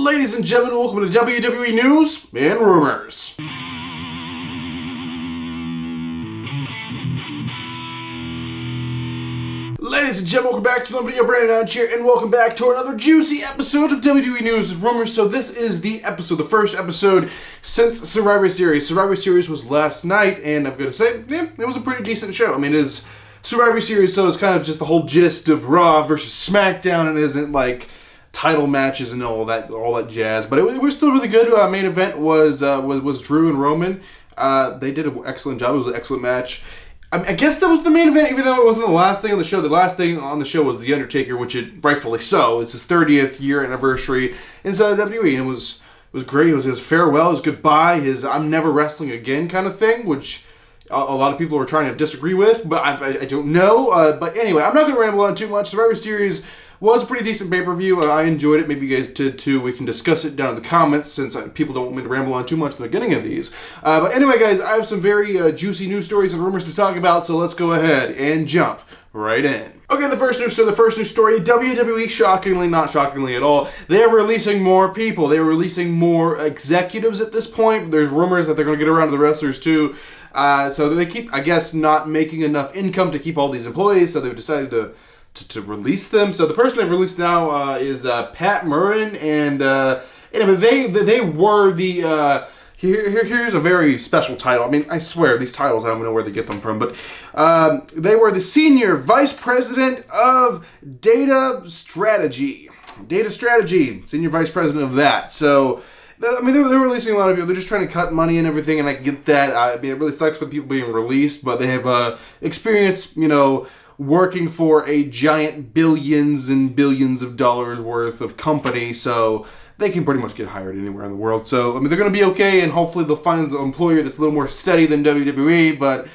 Ladies and gentlemen, welcome to WWE News and Rumors. Ladies and gentlemen, welcome back to another video. Brandon here, and welcome back to another juicy episode of WWE News and Rumors. So this is the first episode since Survivor Series. Survivor Series was last night, and I've got to say, yeah, it was a pretty decent show. I mean, it's Survivor Series, so it's kind of just the whole gist of Raw versus SmackDown, and isn't like title matches and all that jazz. But it was still really good. Main event was Drew and Roman. They did an excellent job. It was an excellent match. I guess that was the main event, even though it wasn't the last thing on the show. The last thing on the show was The Undertaker, which it rightfully so. It's his 30th year anniversary inside WWE, and it was great. It was his farewell, his goodbye, his I'm never wrestling again kind of thing, which a lot of people are trying to disagree with, but I don't know. But anyway, I'm not going to ramble on too much. Survivor Series was a pretty decent pay-per-view. I enjoyed it. Maybe you guys did too. We can discuss it down in the comments since people don't want me to ramble on too much at the beginning of these. But anyway, guys, I have some very juicy news stories and rumors to talk about, so let's go ahead and jump right in. Okay, the first news story, WWE, shockingly, not shockingly at all, they're releasing more people. They're releasing more executives at this point. There's rumors that they're going to get around to the wrestlers too. So they keep, I guess, not making enough income to keep all these employees, so they've decided to release them. So the person they've released now is Pat Murrin, and anyway, they were the here's a very special title. I mean, I swear these titles, I don't know where they get them from, but they were the Senior Vice President of Data Strategy, Senior Vice President of that. So I mean, they're releasing a lot of people. They're just trying to cut money and everything, and I get that. I mean, it really sucks for the people being released, but they have experience, working for a giant billions and billions of dollars worth of company, so they can pretty much get hired anywhere in the world. So, I mean, they're going to be okay, and hopefully they'll find an employer that's a little more steady than WWE, but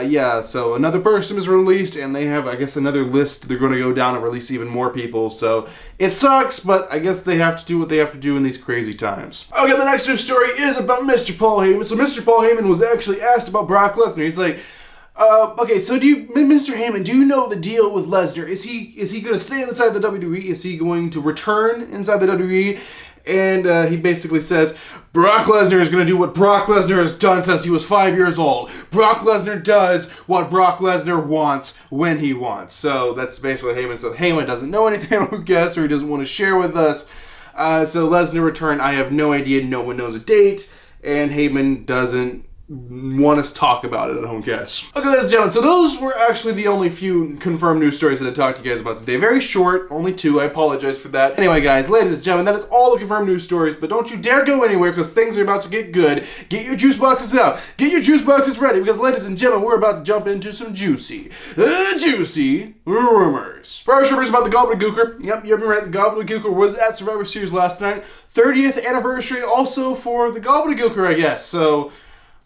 yeah, so another person is released, and they have, I guess, another list. They're going to go down and release even more people, so it sucks, but I guess they have to do what they have to do in these crazy times. Okay, the next news story is about Mr. Paul Heyman. So Mr. Paul Heyman was actually asked about Brock Lesnar. He's like, okay, so Mr. Heyman, do you know the deal with Lesnar? Is he going to stay inside the WWE? Is he going to return inside the WWE? And he basically says, Brock Lesnar is going to do what Brock Lesnar has done since he was 5 years old. Brock Lesnar does what Brock Lesnar wants when he wants. So that's basically what Heyman said. Heyman doesn't know anything, I guess, or he doesn't want to share with us. So Lesnar return, I have no idea. No one knows a date. And Heyman doesn't want us to talk about it, I don't guess. Okay, ladies and gentlemen, so those were actually the only few confirmed news stories that I talked to you guys about today. Very short, only two, I apologize for that. Anyway, guys, ladies and gentlemen, that is all the confirmed news stories, but don't you dare go anywhere because things are about to get good. Get your juice boxes out. Get your juice boxes ready because, ladies and gentlemen, we're about to jump into some juicy rumors. First rumors about the Goblin Gooker. Yep, you've been right. The Goblin Gooker was at Survivor Series last night. 30th anniversary also for the Goblin Gooker, I guess. So,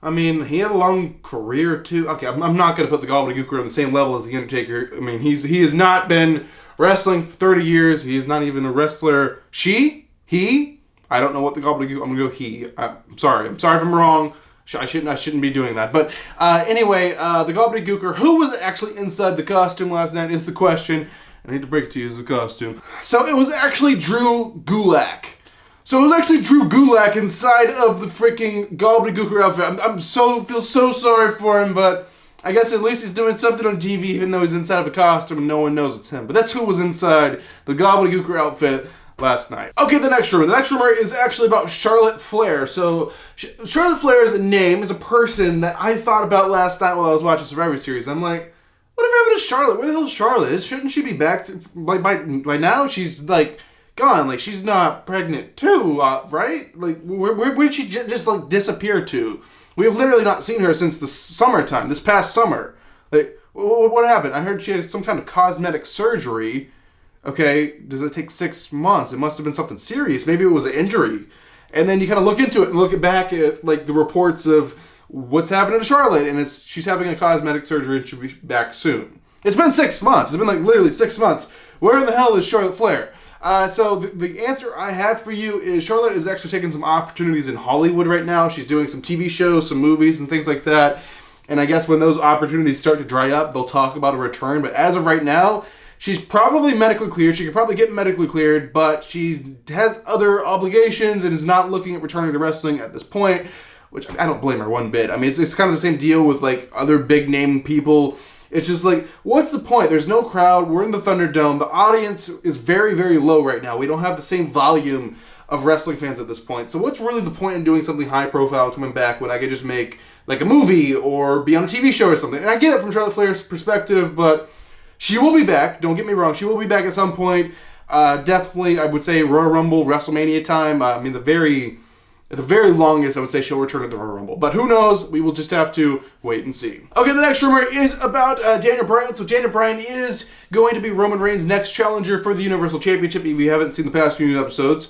I mean, he had a long career too. Okay, I'm not going to put the Goblin Gooker on the same level as the Undertaker. I mean, he has not been wrestling for 30 years. He is not even a wrestler. He? I don't know what the Goblin Gooker. I'm going to go he. I'm sorry if I'm wrong. I shouldn't be doing that. But anyway, the Goblin Gooker, who was actually inside the costume last night, is the question. I need to break it to you, it's the costume. So it was actually Drew Gulak. So it was actually Drew Gulak inside of the freaking Goblin Gooker outfit. Feel so sorry for him, but I guess at least he's doing something on TV, even though he's inside of a costume and no one knows it's him. But that's who was inside the Goblin Gooker outfit last night. Okay, the next rumor. The next rumor is actually about Charlotte Flair. So Charlotte Flair is a name, is a person that I thought about last night while I was watching Survivor Series. I'm like, whatever happened to Charlotte? Where the hell is Charlotte? Shouldn't she be back by now? She's like gone, like she's not pregnant too, right? Like where did she just like disappear to? We have literally not seen her since the summertime, this past summer. Like what happened? I heard she had some kind of cosmetic surgery. Okay, does it take 6 months? It must have been something serious. Maybe it was an injury. And then you kind of look into it and look back at like the reports of what's happening to Charlotte, and she's having a cosmetic surgery and she'll be back soon. It's been 6 months. It's been like literally 6 months. Where in the hell is Charlotte Flair? So the answer I have for you is Charlotte is actually taking some opportunities in Hollywood right now. She's doing some TV shows, some movies, and things like that. And I guess when those opportunities start to dry up, they'll talk about a return. But as of right now, She's probably medically cleared. She could probably get medically cleared, but she has other obligations and is not looking at returning to wrestling at this point, which I don't blame her one bit. I mean, it's kind of the same deal with, like, other big-name people. It's just like, what's the point? There's no crowd. We're in the Thunderdome. The audience is very, very low right now. We don't have the same volume of wrestling fans at this point. So what's really the point in doing something high-profile coming back when I could just make, like, a movie or be on a TV show or something? And I get it from Charlotte Flair's perspective, but she will be back. Don't get me wrong. She will be back at some point. Definitely, I would say Royal Rumble, WrestleMania time. I mean, at the very longest, I would say she'll return to the Royal Rumble. But who knows? We will just have to wait and see. Okay, the next rumor is about Daniel Bryan. So Daniel Bryan is going to be Roman Reigns' next challenger for the Universal Championship. If you haven't seen the past few episodes,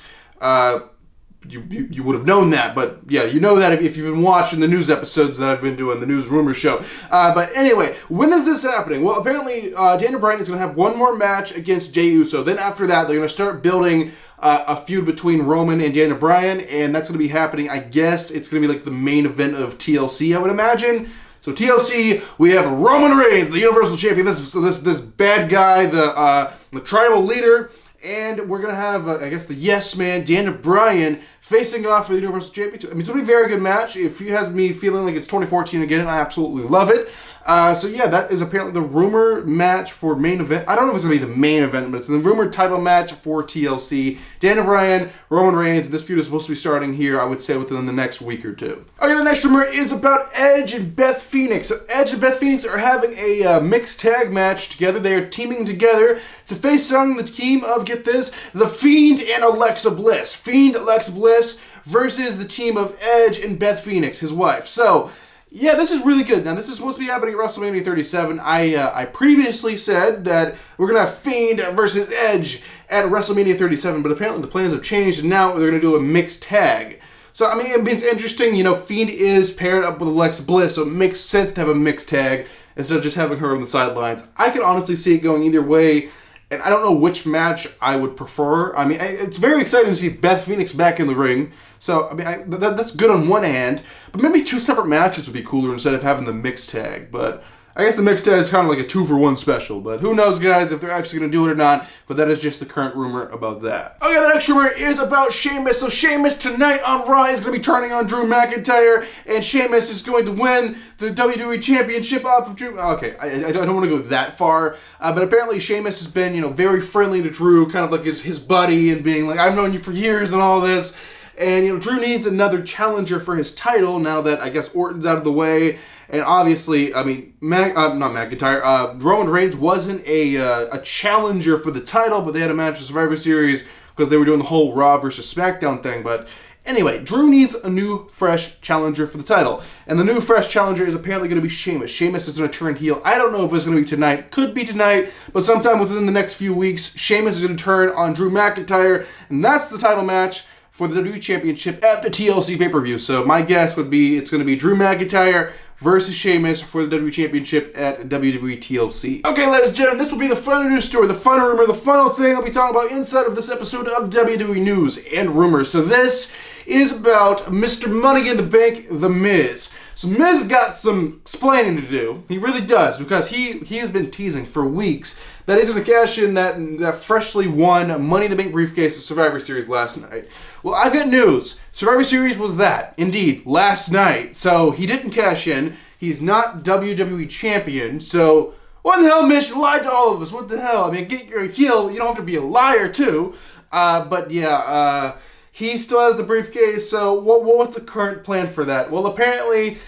you would have known that. But yeah, you know that if you've been watching the news episodes that I've been doing, the news rumor show. But anyway, when is this happening? Well, apparently Daniel Bryan is going to have one more match against Jey Uso. Then after that, they're going to start building a feud between Roman and Daniel Bryan, and that's going to be happening, I guess, it's going to be like the main event of TLC, I would imagine. So TLC, we have Roman Reigns, the Universal Champion, this bad guy, the tribal leader, and we're going to have, I guess, the yes man, Daniel Bryan, facing off for the Universal Championship. I mean, it's going to be a very good match. If it has me feeling like it's 2014 again, I absolutely love it. So yeah, that is apparently the rumor match for main event. I don't know if it's going to be the main event, but it's the rumored title match for TLC. Daniel Bryan, Roman Reigns, this feud is supposed to be starting here, I would say, within the next week or two. Okay, the next rumor is about Edge and Beth Phoenix. So Edge and Beth Phoenix are having a mixed tag match together. They are teaming together to face down the team of, get this, The Fiend and Alexa Bliss. Fiend, Alexa Bliss versus the team of Edge and Beth Phoenix, his wife. So yeah, this is really good. Now, this is supposed to be happening at WrestleMania 37. I previously said that we're going to have Fiend versus Edge at WrestleMania 37, but apparently the plans have changed, and now they're going to do a mixed tag. So, I mean, it's interesting. You know, Fiend is paired up with Alexa Bliss, so it makes sense to have a mixed tag instead of just having her on the sidelines. I could honestly see it going either way, and I don't know which match I would prefer. I mean, it's very exciting to see Beth Phoenix back in the ring. So, I mean, that's good on one hand, but maybe two separate matches would be cooler instead of having the mixed tag. But I guess the mixed tag is kind of like a 2-for-1 special, but who knows, guys, if they're actually going to do it or not. But that is just the current rumor about that. Okay, the next rumor is about Sheamus. So Sheamus tonight on Raw is going to be turning on Drew McIntyre, and Sheamus is going to win the WWE Championship off of Drew. Okay, I don't want to go that far, but apparently Sheamus has been, you know, very friendly to Drew, kind of like his buddy, and being like, I've known you for years and all this. And, you know, Drew needs another challenger for his title now that, I guess, Orton's out of the way. And obviously, I mean, Roman Reigns wasn't a challenger for the title, but they had a match at Survivor Series because they were doing the whole Raw versus SmackDown thing. But anyway, Drew needs a new, fresh challenger for the title. And the new, fresh challenger is apparently going to be Sheamus. Sheamus is going to turn heel. I don't know if it's going to be tonight. Could be tonight, but sometime within the next few weeks, Sheamus is going to turn on Drew McIntyre. And that's the title match for the WWE Championship at the TLC pay-per-view. So my guess would be it's going to be Drew McIntyre versus Sheamus for the WWE Championship at WWE TLC. Okay, ladies and gentlemen, this will be the final news story, the final rumor, the final thing I'll be talking about inside of this episode of WWE News and Rumors. So this is about Mr. Money in the Bank, The Miz. So Miz got some explaining to do. He really does, because he has been teasing for weeks that he's going to cash in that freshly won Money in the Bank briefcase of Survivor Series last night. Well, I've got news. Survivor Series was that, indeed, last night. So he didn't cash in. He's not WWE Champion. So what the hell, Miz? You lied to all of us. What the hell? I mean, get your heel. You don't have to be a liar, too. But yeah, he still has the briefcase. So what's the current plan for that? Well, apparently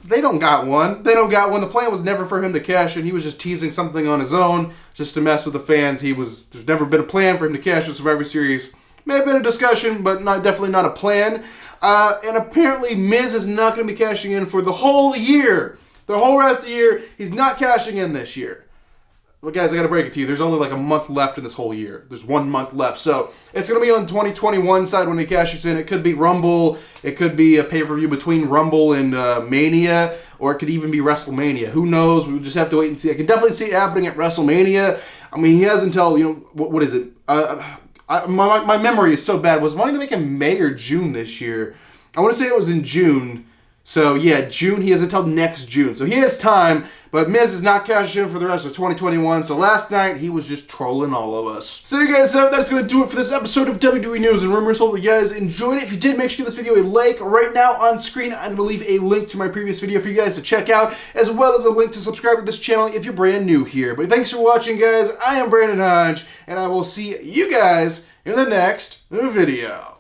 they don't got one. They don't got one. The plan was never for him to cash in. He was just teasing something on his own just to mess with the fans. There's never been a plan for him to cash in Survivor Series. May have been a discussion, but definitely not a plan. And apparently Miz is not going to be cashing in for the whole year. The whole rest of the year, he's not cashing in this year. Well, guys, I got to break it to you. There's only like a month left in this whole year. There's 1 month left. So it's going to be on 2021 side when he cashes in. It could be Rumble. It could be a pay-per-view between Rumble and Mania. Or it could even be WrestleMania. Who knows? We'll just have to wait and see. I can definitely see it happening at WrestleMania. I mean, he has until, what is it? My memory is so bad. Was Money in the Bank in May or June this year? I want to say it was in June. So yeah, June, he has until next June. So he has time, but Miz is not cashing in for the rest of 2021. So last night, he was just trolling all of us. So you guys, that's going to do it for this episode of WWE News and Rumors. Hope you guys enjoyed it. If you did, make sure to give this video a like. Right now on screen, I'm going to leave a link to my previous video for you guys to check out, as well as a link to subscribe to this channel if you're brand new here. But thanks for watching, guys. I am Brandon Hodge, and I will see you guys in the next video.